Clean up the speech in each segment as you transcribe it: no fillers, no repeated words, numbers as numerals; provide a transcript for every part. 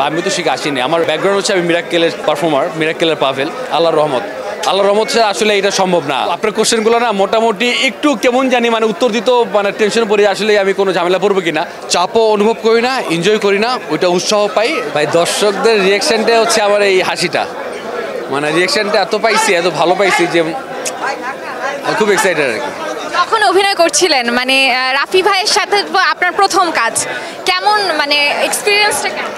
আমি তো শিখে আসিনি। আমার ব্যাকগ্রাউন্ড হচ্ছে আমি মিরাক্কেলের পারফর্মার, মিরাক্কেলের পাভেল। আল্লাহর রহমত, আল্লাহর রহমত ছাড়া আসলে এটা সম্ভব না। আপনার কোশ্চেনগুলো না মোটামুটি একটু কেমন জানি, মানে উত্তর দিতেও মানে টেনশন পড়ি, আসলে আমি কোনো ঝামেলা পড়বো কিনা। চাপও অনুভব করি না, এনজয় করি না, ওইটা উৎসাহ পাই। ভাই দর্শকদের রিয়াকশনটা হচ্ছে আমার এই হাসিটা, মানে রিয়াকশনটা এত পাইছি, এত ভালো পাইছি যে খুব এক্সাইটেড আর কি। যখন অভিনয় করছিলেন মানে রাফি ভাইয়ের সাথে আপনার প্রথম কাজ, কেমন মানে এক্সপিরিয়েন্সটা কেমন?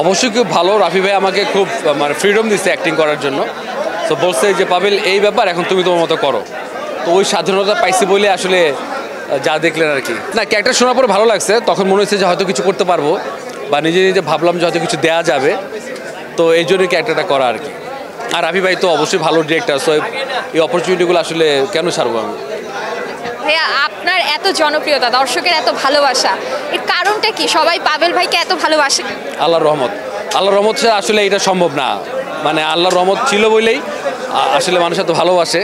অবশ্যই খুব ভালো। রাফি ভাই আমাকে খুব মানে ফ্রিডম দিচ্ছে অ্যাক্টিং করার জন্য। তো বলছে যে পাবেল এই ব্যাপার, এখন তুমি তোমার মতো করো। তো ওই স্বাধীনতা পাইছি বলে আসলে যা দেখলেন আর কি। না, ক্যারেক্টার শোনার পরে ভালো লাগছে, তখন মনে হচ্ছে যে হয়তো কিছু করতে পারবো, বা নিজে নিজে ভাবলাম যে হয়তো কিছু দেওয়া যাবে, তো এই জন্যই ক্যারেক্টারটা করা আর কি। আর রাফি ভাই তো অবশ্যই ভালো ডিরেক্টর, সো এই অপরচুনিটিগুলো আসলে কেন ছাড়বো আমি। ভাইয়া আপনার এত জনপ্রিয়তা, দর্শকের এত ভালোবাসা, এর কারণটা কি? সবাই পাবেল ভাইকে এত ভালোবাসে। আল্লাহর রহমত, আল্লাহর রহমত ছাড়া আসলে এটা সম্ভব না। মানে আল্লাহর রহমত ছিল বলেই আসলে মানুষ এত ভালোবাসে।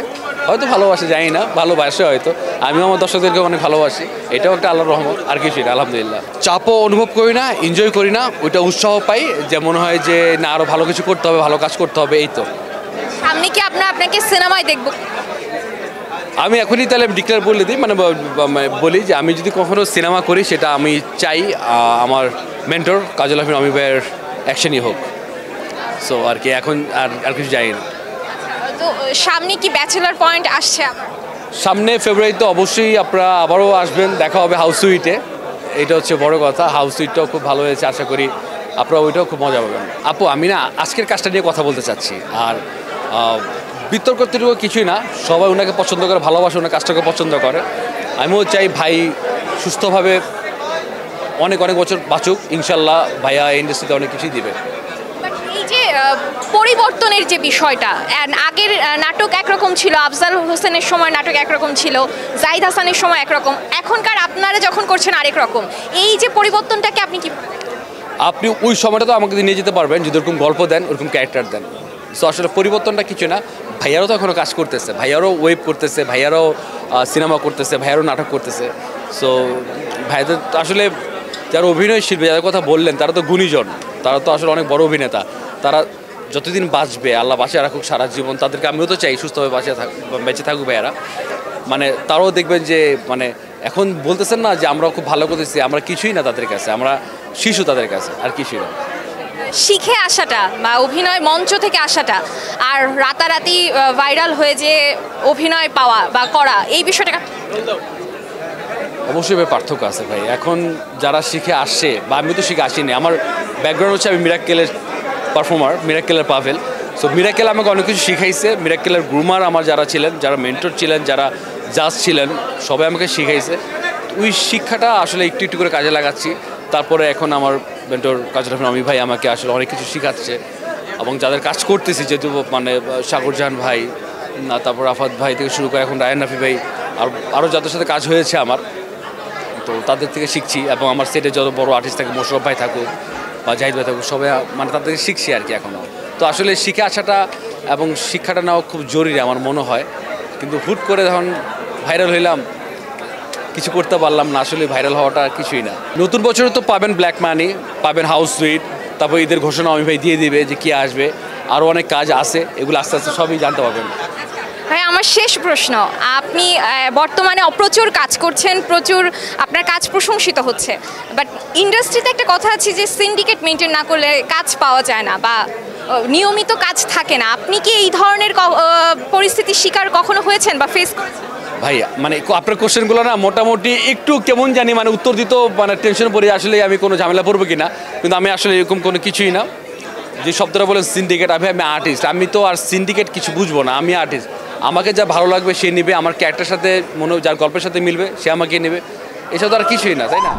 হয়তো ভালোবাসে, জানি না, ভালোবাসে হয়তো। আমিও আমার দর্শকদেরকে অনেক ভালোবাসি, এটাও একটা আল্লাহর রহমত, আর কিছু না। আলহামদুলিল্লাহ। চাপও অনুভব করি না, এনজয় করি না, ওইটা উৎসাহ পাই, যে মনে হয় যে না আরও ভালো কিছু করতে হবে, ভালো কাজ করতে হবে, এই তো। সামনে কি আপনাকে সিনেমায় দেখবো? আমি এখনই তাহলে ডিক্লেয়ার বলে দিই, মানে বলি যে আমি যদি কখনো সিনেমা করি, সেটা আমি চাই আমার মেন্টর কাজল আহমেদ অমি ভাইয়ের অ্যাকশনই হোক। সো আর কি, এখন আর কিছু জানি না। তো সামনে কি ব্যাচেলার পয়েন্ট আসছে? সামনে ফেব্রুয়ারিতে অবশ্যই আপনারা আবারও আসবেন, দেখা হবে হাউস সুইটে। এটা হচ্ছে বড় কথা। হাউস সুইটটাও খুব ভালো হয়েছে, আশা করি আপনারা ওইটাও খুব মজা পাবেন। আপু, আমি না আজকের কাজটা নিয়ে কথা বলতে চাচ্ছি, আর বিতর্ক কিছুই না। সবাই ওনাকে পছন্দ করে, ভালোবাসে, ওনার কাজটাকে পছন্দ করে। আমিও চাই ভাই সুস্থভাবে অনেক অনেক বছর বাঁচুক, ইনশাল্লাহ। ভাইয়া এই ইন্ডাস্ট্রিতে অনেক কিছুই দিবে। এই যে পরিবর্তনের যে বিষয়টা, আগের নাটক একরকম ছিল, আফজাল হোসেনের সময় নাটক একরকম ছিল, জাহিদ হাসানের সময় একরকম, এখনকার আপনারা যখন করছেন আরেক রকম, এই যে পরিবর্তনটাকে আপনি কি? আপনি ওই সময়টা তো আমাকে নিয়ে যেতে পারবেন যদি ওরকম গল্প দেন, ওরকম ক্যারেক্টার দেন। সো আসলে পরিবর্তনটা কিছু না। ভাইয়ারও তো এখনও কাজ করতেছে, ভাইয়ারও ওয়েব করতেছে, ভাইয়ারও সিনেমা করতেছে, ভাইয়ারও নাটক করতেছে। সো ভাইদের আসলে যারা অভিনয় শিল্পী, যাদের কথা বললেন, তারা তো গুণীজন, তারা তো আসলে অনেক বড় অভিনেতা। তারা যতদিন বাঁচবে, আল্লাহ বাঁচিয়ে রাখুক সারা জীবন, তাদেরকে আমিও তো চাই সুস্থভাবে বেঁচে থাকুক ভাইয়ারা। মানে তারাও দেখবেন যে মানে এখন বলতেছেন না যে আমরা খুব ভালো করতেছি, আমরা কিছুই না তাদের কাছে, আমরা শিশু তাদের কাছে, আর কিছুই না। শিখে আসাটা বা অভিনয় মঞ্চ থেকে আসাটা আর রাতারাতি ভাইরাল হয়ে যে অভিনয় পাওয়া বা করা, এই বিষয়টা অবশ্যই পার্থক্য আছে ভাই। এখন যারা শিখে আসছে, বা আমি তো শিখে আসিনি, আমার ব্যাকগ্রাউন্ড হচ্ছে আমি মিরাক্কেলের পারফর্মার, মিরাক্কেলের পাভেল। সো মিরাক্কেল আমাকে অনেক কিছু শিখাইছে। মিরাক্কেলের গ্রুমার আমার যারা ছিলেন, যারা মেন্টর ছিলেন, যারা জাজ ছিলেন, সবাই আমাকে শিখাইছে। ওই শিক্ষাটা আসলে একটু একটু করে কাজে লাগাচ্ছি। তারপরে এখন আমার মেন্টর কাজল আহমেদ অমি ভাই আমাকে আসলে অনেক কিছু শেখাচ্ছে, এবং যাদের কাজ করতেছি, যেহেতু মানে সাগর জাহান ভাই, তারপর আফাদ ভাই থেকে শুরু করে এখন রায়ান রাফি ভাই, আরও যাদের সাথে কাজ হয়েছে আমার, তো তাদের থেকে শিখছি। এবং আমার সেটে যত বড় আর্টিস্ট থাকে, মোশারফ ভাই থাকুক বা জাহিদ ভাই থাকুক, সবাই মানে তাদের থেকে শিখছি আর কি এখনও। তো আসলে শিখে আসাটা এবং শিক্ষাটা নেওয়া খুব জরুরি আমার মনে হয়। কিন্তু হুট করে যখন ভাইরাল হইলাম, কিছু করতে পারলাম না। আসলে ভাইরাল হওয়াটা কিছুই না। নতুন বছরে তো পাবেন ব্ল্যাক মানি, পাবেন হাউস সুইট, তারপর ঈদের ঘোষণা আমি ভাই দিয়ে দিবে যে কী আসবে, আরও অনেক কাজ আছে, এগুলো আস্তে আস্তে সবই জানতে পারবেন। ভাই আমার শেষ প্রশ্ন, আপনি বর্তমানে প্রচুর কাজ করছেন, প্রচুর আপনার কাজ প্রশংসিত হচ্ছে, বাট ইন্ডাস্ট্রিতে একটা কথা আছে যে সিন্ডিকেট মেনটেন না করলে কাজ পাওয়া যায় না বা নিয়মিত কাজ থাকে না। আপনি কি এই ধরনের পরিস্থিতির শিকার কখনো হয়েছেন বা ফেস করেছেন? ভাই মানে আপনার কোশ্চেনগুলো না মোটামুটি একটু কেমন জানি, মানে উত্তর দিতেও মানে টেনশন পড়ি, আসলে আমি কোনো ঝামেলা পড়বো কিনা। কিন্তু আমি আসলে এরকম কোনো কিছুই না। যে শব্দটা বলেন সিন্ডিকেট, আমি আর্টিস্ট, আমি তো আর সিন্ডিকেট কিছু বুঝবো না। আমি আর্টিস্ট, আমাকে যা ভালো লাগবে সে নিবে, আমার ক্যারেক্টারের সাথে যার গল্পের সাথে মিলবে সে আমাকে নেবে, এসব তো আর কিছুই না, তাই না?